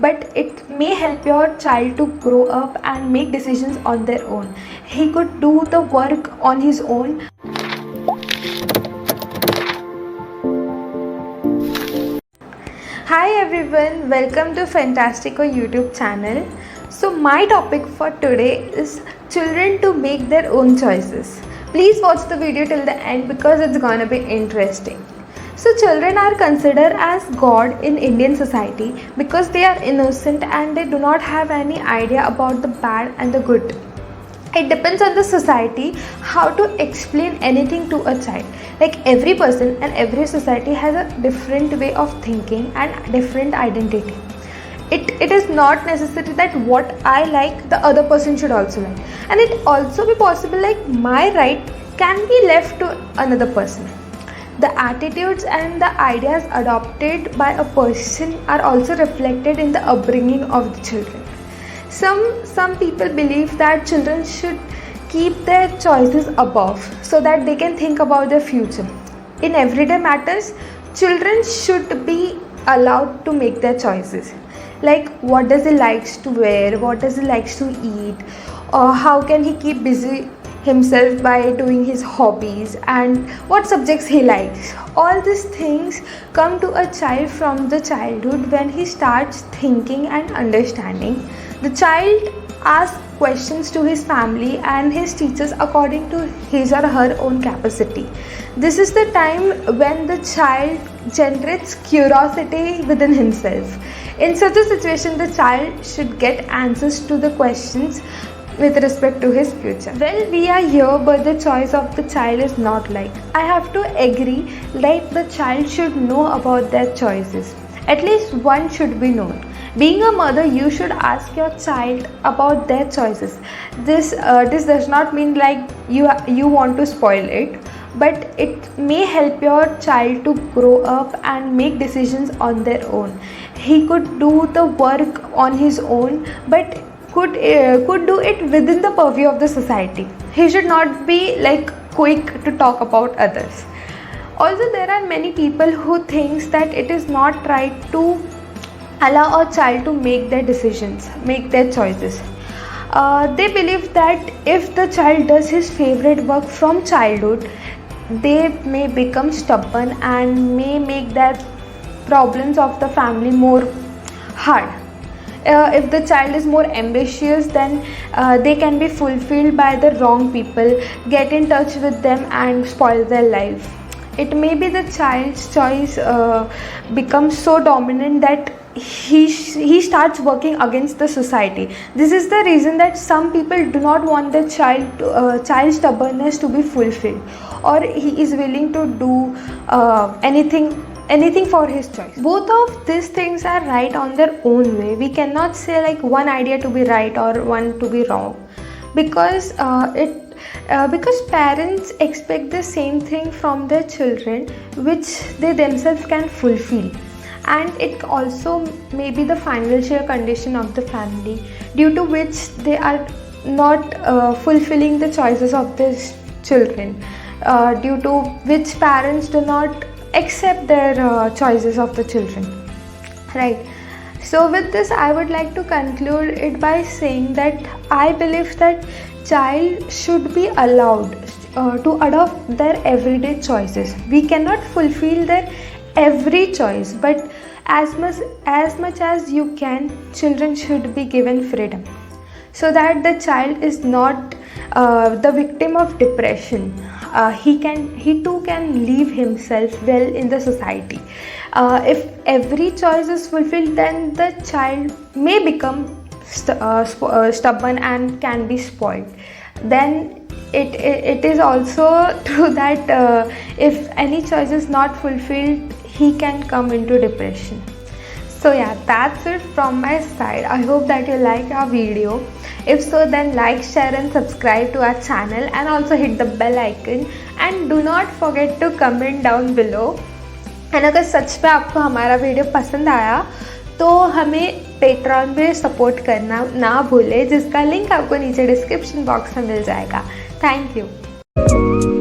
but it may help your child to grow up and make decisions on their own. He could do the work on his own. Hi everyone, welcome to Fantastico YouTube channel. So my topic for today is children to make their own choices. Please watch the video till the end because it's gonna be interesting. So children are considered as God in Indian society because they are innocent and they do not have any idea about the bad and the good. It depends on the society how to explain anything to a child. Like every person and every society has a different way of thinking and different identity. It is not necessary that what I like the other person should also like, and it also be possible like my right can be left to another person. The attitudes and the ideas adopted by a person are also reflected in the upbringing of the children. Some people believe that children should keep their choices above so that they can think about their future. In everyday matters, children should be allowed to make their choices. Like what does he likes to wear, what does he likes to eat, or how can he keep busy himself by doing his hobbies, and what subjects he likes. All these things come to a child from the childhood when he starts thinking and understanding. The child asks questions to his family and his teachers according to his or her own capacity. This is the time when the child generates curiosity within himself. In such a situation, the child should get answers to the questions with respect to his future. Well, we are here, but the choice of the child is not like. I have to agree that the child should know about their choices. At least one should be known. Being a mother, you should ask your child about their choices. This does not mean like you want to spoil it, but it may help your child to grow up and make decisions on their own. He could do the work on his own, but could do it within the purview of the society. He should not be like quick to talk about others. Also, there are many people who thinks that it is not right to allow a child to make their decisions, make their choices. They believe that if the child does his favorite work from childhood, they may become stubborn and may make their problems of the family more hard. If the child is more ambitious, then they can be fulfilled by the wrong people, get in touch with them and spoil their life. It may be the child's choice becomes so dominant that he starts working against the society. This is the reason that some people do not want the child's stubbornness to be fulfilled, or he is willing to do anything for his choice. Both of these things are right on their own way. We cannot say like one idea to be right or one to be wrong, because because parents expect the same thing from their children which they themselves can fulfill, and it also may be the financial condition of the family due to which they are not fulfilling the choices of their children, due to which parents do not accept their choices of the children, right? So with this, I would like to conclude it by saying that I believe that child should be allowed to adopt their everyday choices. We cannot fulfill their every choice, but as much as you can, children should be given freedom, so that the child is not the victim of depression. He too can live himself well in the society. If every choice is fulfilled, then the child may become stubborn and can be spoiled. Then it is also true that if any choice is not fulfilled, he can come into depression. So yeah, that's it from my side. I hope that you like our video. If so, then like, share and subscribe to our channel, and also hit the bell icon, and do not forget to comment down below. And अगर सच में आपको हमारा video पसंद आया तो हमें patron पे support करना ना भूलें, जिसका लिंक आपको नीचे डिस्क्रिप्शन बॉक्स में मिल जाएगा. Thank you.